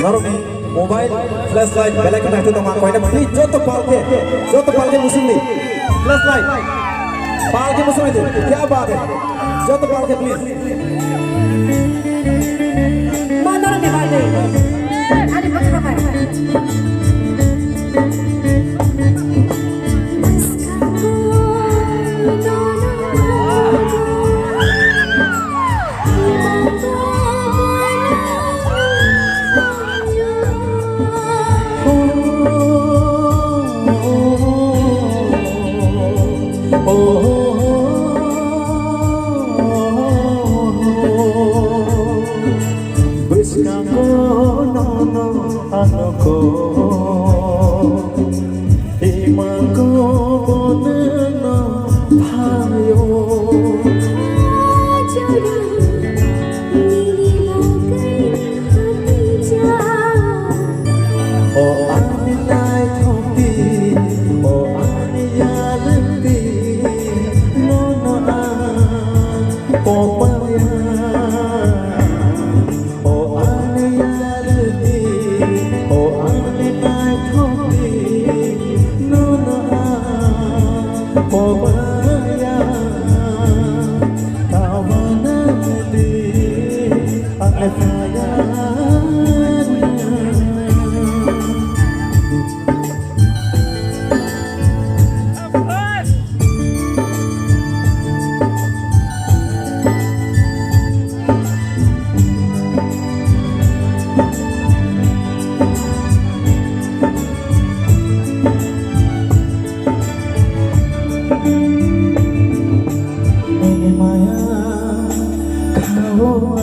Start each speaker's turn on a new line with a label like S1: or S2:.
S1: Naruh mobile flashlight belak na ito tama ko ina please joto palke musim ni flashlight palke musim ni क्या बात है joto palke please
S2: mana orang dibalik ada apa
S3: Anoko imako boneno payo
S2: jara nini lagai hati ja
S3: o anilai thopi o aniyalti nona o paya o aniyalti o anilai thopi nona o paya tawana di anefaya Maya kau